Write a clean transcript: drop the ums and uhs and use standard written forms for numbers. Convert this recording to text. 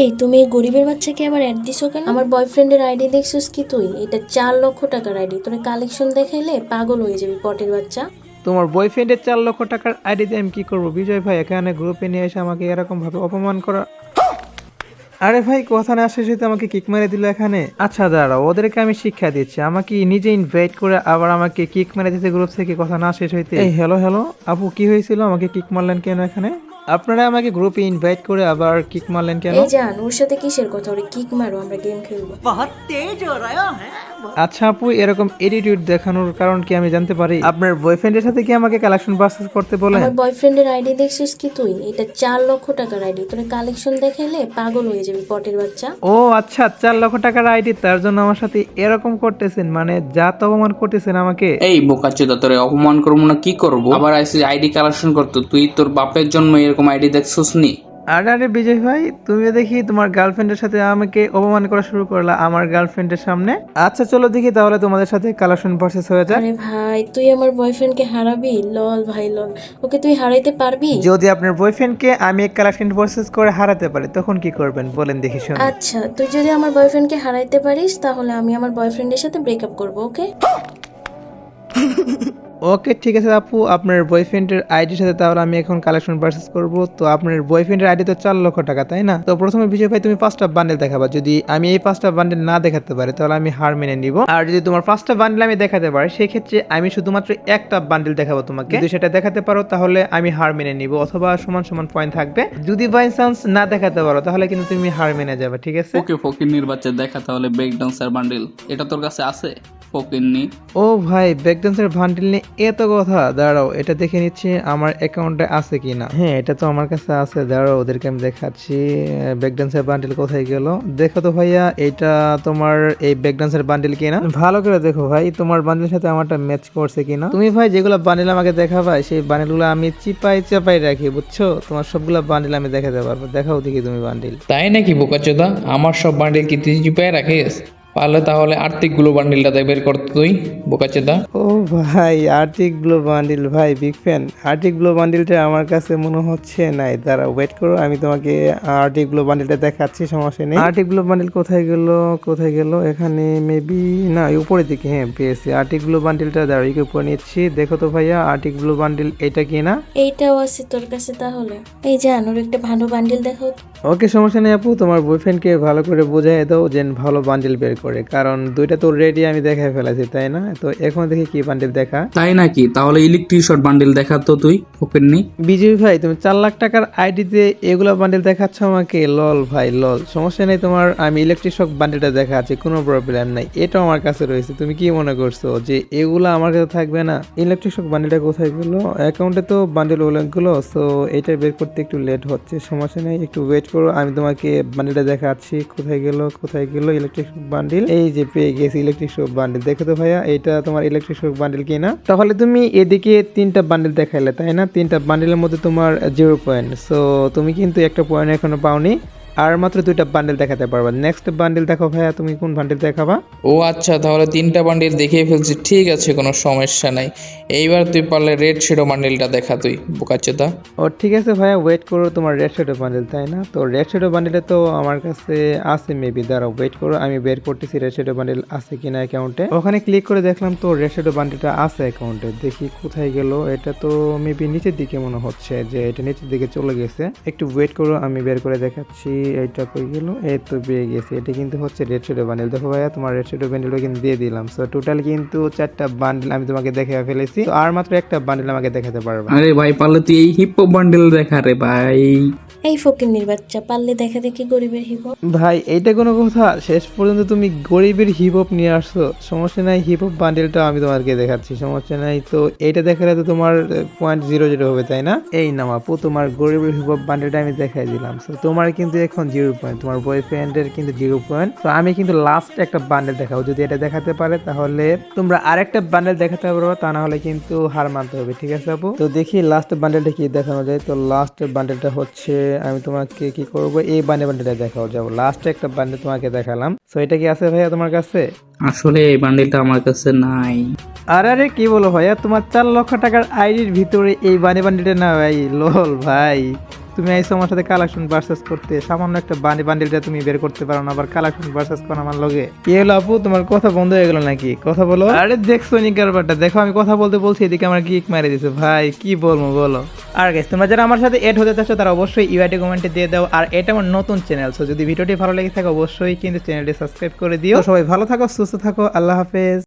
এই তুমি এই গরিবের বাচ্চাকে আবার অ্যাড দিছো কেন? আমার বয়ফ্রেন্ডের আইডি দেখছিস কি তুই? এটা 4 লক্ষ টাকার আইডি। তোর কালেকশন দেখাইলে পাগল হয়ে যাবি পটের বাচ্চা। তোমার বয়ফ্রেন্ডের 4 লক্ষ টাকার আইডি দিয়ে আমি কি করবো? বিজয় ভাই এখানে গ্রুপে নিয়ে এসে আমাকে এরকম ভাবে অপমান করা। আরে ভাই কথা না শেষ হইতে আমাকে কিক মেরে দিল এখানে। আচ্ছা দাঁড়াও, ওদেরকে আমি শিক্ষা দিচ্ছি। আমাকে নিজে ইনভাইট করে আবার আমাকে কিক মেরে দিতে গ্রুপ থেকে, কথা না শেষ হইতে। এই হ্যালো হ্যালো আপু, কি হয়েছিল? আমাকে কিক মারলেন কেন এখানে? আপনারা আমাকে গ্রুপে ইনভাইট করে আবার কিক মারলেন কেন? এই জান, ওর সাথে কিসের কথা? ওরে কিক মারো, আমরা গেম খেলবো। আচ্ছা আপু, এরকম এটিটিউড দেখানোর কারণ কি আমি জানতে পারি? আপনার বয়ফ্রেন্ডের সাথে কি আমাকে কালেকশন পারচেজ করতে বলেন? আমার বয়ফ্রেন্ডের আইডি দেখছিস কি তুই? এটা 4 লক্ষ টাকার আইডি। তোর কালেকশন দেখাইলে পাগল হয়ে যাবি পটের বাচ্চা। ও আচ্ছা, 4 লক্ষ টাকার আইডি, তার জন্য আমার সাথে এরকম করতেছেন? মানে যা তো অপমান করতেছেন আমাকে। এই বোকাচোদা, তোরে অপমান করবো না কি করবো? আবার আইসি আইডি কালেকশন করতো? তুই তোর বাপের জন্ম এরকম আইডি দেখছিস নি? আরে আরে বিজয় ভাই, তুমিও দেখি তোমার গার্লফ্রেন্ডের সাথে আমাকে অপমান করা শুরু করলা আমার গার্লফ্রেন্ডের সামনে। আচ্ছা চলো দেখি তাহলে তোমাদের সাথে কালেকশন পারচেজ হয়ে যাক। আরে ভাই, তুই আমার বয়ফ্রেন্ডকে হারাবি? লল ভাই লল। ওকে তুই হারাইতে পারবি? যদি আপনার বয়ফ্রেন্ডকে আমি এক কালেকশন পারচেজ করে হারাতে পারি তখন কি করবেন বলেন দেখি শুনি। আচ্ছা, তুই যদি আমার বয়ফ্রেন্ডকে হারাইতে পারিস তাহলে আমি আমার বয়ফ্রেন্ডের সাথে ব্রেকআপ করবো, ওকে? ওকে ঠিক আছে আপু, আপনার বয়ফ্রেন্ডের আইডির সাথে তাহলে আমি এখন কালেকশন পারচেজ করব। তো আপনার বয়ফ্রেন্ডের আইডি তো 4 লক্ষ টাকা, তাই না? তো প্রথমে বিজয় ভাই তুমি 5টা বান্ডেল দেখাবা। যদি আমি এই 5টা বান্ডেল না দেখাতে পারি তাহলে আমি হার মেনে নিব। আর যদি তোমার 5টা বান্ডেল আমি দেখাতে পারি সেক্ষেত্রে আমি শুধুমাত্র একটা বান্ডেল দেখাবো তোমাকে। যদি সেটা দেখাতে পারো তাহলে আমি হার মেনে নিব, অথবা সমান সমান পয়েন্ট থাকবে। যদি বাই চান্স না দেখাতে পারো তাহলে কিন্তু তুমি হার মেনে যাবে, ঠিক আছে? ওকে ফকিন্নির বাচ্চা, দেখা তাহলে ব্রেক ডান্সার বান্ডিল। এটা তোর কাছে আছে ফকিন্নি? ও ভাই, ব্রেক ডান্সের বান্ডিল নিয়ে এত কথা? দাঁড়াও এটা দেখে নিচ্ছি আমার অ্যাকাউন্টে আছে কিনা। হ্যাঁ এটা তো আমার কাছে আছে, দাঁড়াও ওদেরকে আমি দেখাচ্ছি। ব্রেক ডান্সের বান্ডিল কোথায় গেল? দেখো তো ভাইয়া, এটা তোমার এই ব্রেক ডান্সের বান্ডিল কিনা? ভালো করে দেখো ভাই তোমার বান্ডিলের সাথে আমারটা ম্যাচ করছে কিনা। তুমি ভাই যেগুলো বান্ডিল আমাকে দেখাবা সেই বান্ডিলগুলো আমি চিপাই চাপাই রাখি, বুঝছো? তোমার সবগুলো বান্ডিল আমি দেখাতে পারবো। দেখাও দেখি তুমি বান্ডিল। তাই নাকি বোকাচোদা? আমার সব বান্ডিল কি তুই চিপায় রাখিস? পারলে তাহলে আর্থিক গুলো বান্ডিলটা বের করতে তুই, বোকাচোদা। ও ভাই, আর্টিক ব্লু বান্ডিল, ভাই বিগ ফ্যান। আর্টিক ব্লু বান্ডিলটা আমার কাছে মনে হচ্ছে নাই, দাঁড়া ওয়েট করো, আমি তোমাকে আর্টিক ব্লু বান্ডিলটা দেখাচ্ছি, সমস্যা নেই। আর্টিক ব্লু বান্ডিল কোথায় গেল? কোথায় গেল? এখানে মেবি না, উপরের দিকে। হ্যাঁ পেয়েছি আর্টিক ব্লু বান্ডিলটা, দাঁড়া একে উপরে নিচ্ছি। দেখো তো ভাইয়া আর্টিক ব্লু বান্ডিল এটা কি না? এইটাও আছে তোর কাছে তাহলে? এই জান, ওর একটা ভালো বান্ডিল দেখাও তো। ওকে সমস্যা নেই আপু, তোমার বয়ফ্রেন্ডকে ভালো করে বোঝাই দাও যে ভালো বান্ডিল বের করে, কারণ দুইটা তো রেডি আমি দেখাই ফেলেছি, তাই না? তো এখন দেখি কি বান্ডিল দেখা। তাই নাকি? তাহলে ইলেকট্রিক শর্ট বান্ডিল দেখা তো তুই ফকিন্নি। বিজয় ভাই তুমি 4 লাখ টাকার আইডিতে এগুলা বান্ডিল দেখাচ্ছ আমাকে? লল ভাই লল, সমস্যা নেই তোমার, আমি ইলেকট্রিক শক বান্ডিলটা দেখাচ্ছি, কোনো প্রবলেম নাই। এটাও আমার কাছে রয়েছে। তুমি কি মনে করছো যে এগুলা আমার কাছে থাকবে না? ইলেকট্রিক শক বান্ডিলটা কোথায় গেলো? অ্যাকাউন্টে তো বান্ডিল অনেকগুলো, সো এটা বের করতে একটু লেট হচ্ছে, সমস্যা নেই, একটু ওয়েট করো, আমি তোমাকে বান্ডিলটা দেখাচ্ছি। কোথায় গেল? কোথায় গেল ইলেকট্রিক শক বান্ডিল? এই যে পেয়ে গেছি ইলেকট্রিক শক বান্ডিল। দেখো তো ভাইয়া এটা তোমার ইলেকট্রিক শক বান্ডিল কিনা? তাহলে তুমি এদিকে 3টা বান্ডিল দেখাইলে, তাই না? 3টা বান্ডিলের মধ্যে তোমার 0 পয়েন্ট, সো তুমি কিন্তু একটা পয়েন্ট এখনো পাওনি, আর মাত্র 2টা বান্ডিল দেখাতে পারবা। নেক্সট বান্ডিল দেখো ভাইয়া, তুমি কোন বান্ডিল দেখাবা? ও আচ্ছা, তাহলে 3টা বান্ডিল দেখিয়ে ফেলছি, ঠিক আছে, কোনো সমস্যা নাই। এইবার তুই পারলে রেড শেডো বান্ডিলটা দেখা তুই, বোকাচোদা। ও ঠিক আছে ভাইয়া, ওয়েট করো, তোমার রেড শেডো বান্ডিল, তাই না? তো রেড শেডো বান্ডিলে তো আমার কাছে আছে মেবি, দাঁড়াও ওয়েট করো, আমি বের করতেছি রেড শেডো বান্ডিল আছে কিনা অ্যাকাউন্টে। ওখানে ক্লিক করে দেখলাম তো রেড শেডো বান্ডিলটা আছে অ্যাকাউন্টে। দেখি কোথায় গেল, এটা তো মেবি নিচের দিকে মনে হচ্ছে, যে এটা নিচের দিকে চলে গেছে। একটু ওয়েট করো, আমি বের করে দেখাচ্ছি। এটা কই গেল? এই তো পেয়ে গেছি, এটা কিন্তু হচ্ছে রেড শেডো বান্ডিল। দেখো ভাইয়া তোমার রেড শেডো বান্ডিলটা কিন্তু দিয়ে দিলাম। সো টোটাল কিন্তু 4টা বান্ডিল আমি তোমাকে দেখে ফেলেছি, তো আর মাত্র একটা বান্ডিল আমাকে দেখাতে পারবে। আরে ভাই, পারলে তুই এই হিপ হপ বান্ডিল দেখা রে ভাই। এই ফকিন্নির বাচ্চা, পারলে দেখা দেখি গরিবের হিপ। ভাই এইটা কোনো কথা? শেষ পর্যন্ত তুমি গরিবের হিপ হপ নিয়ে আসছো, সমস্যা নাই, হিপ হপ বান্ডেলটা আমি তোমাকে দেখাচ্ছি, সমস্যা নাই। তো এইটা দেখালে তো তোমার 0.00 হবে, তাই না? এই নাও আপু, তোমার গরিবের হিপ হপ বান্ডেলটা আমি দেখাই দিলাম। তো তোমার কিন্তু এখন 0 পয়েন্ট, তোমার বয়ফ্রেন্ডের কিন্তু 0 পয়েন্ট। তো আমি কিন্তু লাস্ট একটা বান্ডেল দেখাবো, যদি এটা দেখাতে পারে তাহলে তোমরা আরেকটা বান্ডেল দেখাতে পারবো, তা না হলে কিন্তু হার মানতে হবে, ঠিক আছে আপু? তো দেখি লাস্ট বান্ডেলটা কি দেখানো যায়। তো লাস্ট বান্ডেলটা হচ্ছে, আমি তোমাকে কি করবো, এই বান্ডেলটা দেখাও যাবো। লাস্ট একটা বান্ডেল তোমাকে দেখালাম, সো এটা কি আছে ভাইয়া তোমার কাছে? আসলে এই বান্ডিলটা আমার কাছে নাই। আরে আরে কি বলো ভাইয়া, তোমার 4 লক্ষ টাকার আইডির ভিতরে এই বান্ডেলটা না ভাই? লোল ভাই, তুমি আইসো আমার সাথে কালেকশন ভার্সেস করতে, সামান্য একটা বান্ডিলটা তুমি বের করতে পারো না, আবার কালেকশন ভার্সেস করো আমার লগে। কি হলো আপু, তোমার কথা বন্ধ হয়ে গেল নাকি? কথা বলো। আরে দেখছো নি কারবারটা, দেখো আমি কথা বলতে বলছি, এদিকে আমার গিক মারি দিছে ভাই, কি বলবো বলো। আর গাইস, তোমরা যারা আমার সাথে এড হতে চাচ্ছ তারা অবশ্যই ইউআইডি কমেন্টে দিয়ে দাও। আর এটা আমার নতুন চ্যানেল, সো যদি ভিডিওটি ভালো লেগে থাকে অবশ্যই কিন্তু চ্যানেলটি সাবস্ক্রাইব করে দিও। তো সবাই ভালো থাকো, সুস্থ থাকো, আল্লাহ হাফেজ।